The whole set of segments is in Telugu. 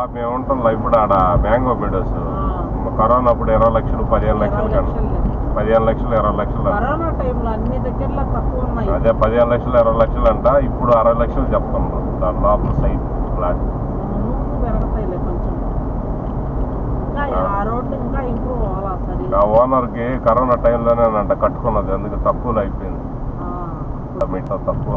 అలా మేము ఉంటాంలా ఇప్పుడు ఆడ మ్యాంగో మీడోస్ కరోనా అప్పుడు 20 లక్షలు 15 లక్షలు కండి 15 లక్షలు 20 లక్షలు అదే 15 లక్షలు 20 లక్షలు అంట. ఇప్పుడు 60 లక్షలు చెప్తున్నారు దాని లోపల సైట్ ఫ్లాట్. ఆ ఓనర్కి కరోనా టైంలోనే అంట కట్టుకున్నది, అందుకు తక్కువలో అయిపోయింది. మీతో తక్కువ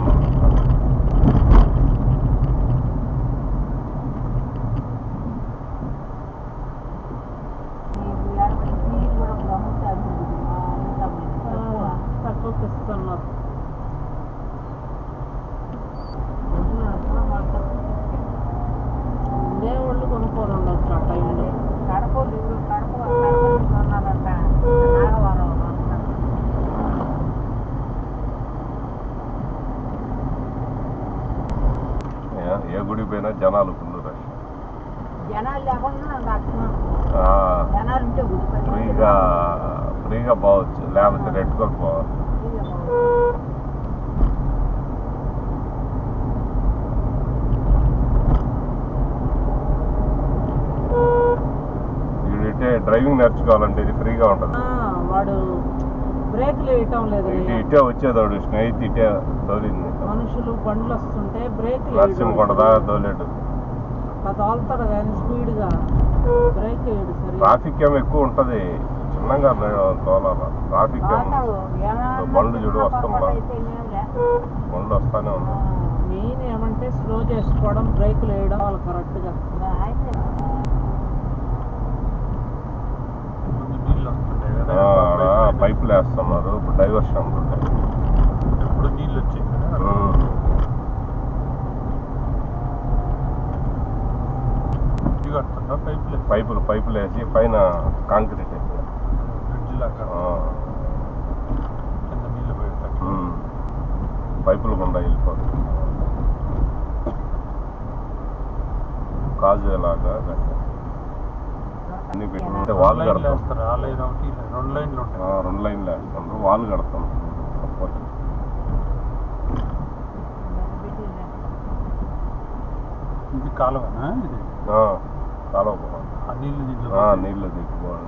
దేవుళ్ళు కొనుక్కొని ఉండొచ్చు ఆ టైంలో. ఏ గుడికి పోయినా జనాలు ఫుల్ రష్. ఫ్రీగా పోవచ్చు, లేకపోతే రెట్టుకొని పోవాలి. డ్రైవింగ్ నేర్చుకోవాలంటే ఇది ఫ్రీగా ఉంటుంది. వాడు బ్రేక్లు వేయటం లేదు. ఇటే వచ్చేదాడు స్నేహితు ఇటే తోలింది. మనుషులు బండ్లు వస్తుంటే బ్రేక్ నరసింహకొండదా తోలేడు తోలుతాడు కానీ స్పీడ్గా బ్రేక్ వేయడు. ట్రాఫిక్ ఏమో ఎక్కువ ఉంటుంది, చిన్నగా తోలాల. ట్రాఫిక్ బండ్లు చూడు వస్తుందా, బండ్లు వస్తానే ఉన్నాయి. మెయిన్ ఏమంటే స్లో చేసుకోవడం, బ్రేక్లు వేయడం వాళ్ళు కరెక్ట్గా. పైపులు వేస్తున్నారు ఇప్పుడు, డైవర్షన్ ఇప్పుడు నీళ్ళు వచ్చాయి. పైపులు వేసి పైన కాంక్రీట్ బ్రిడ్జ్ లాగా కింద నీళ్ళు పోయేటట్టు పైపులు గుండా వెళ్ళిపోతుంది. కాజు లాగా అన్ని పెట్టి వాళ్ళు కడతారు. 2 లైన్లు ఉంటాయి. 2 లైన్లు వేస్తారు, వాళ్ళు కడతాం సపోర్ట్. ఇది కాలువనా? ఇది కాలువ నీళ్ళు నీళ్ళు దిగిపోవాలి.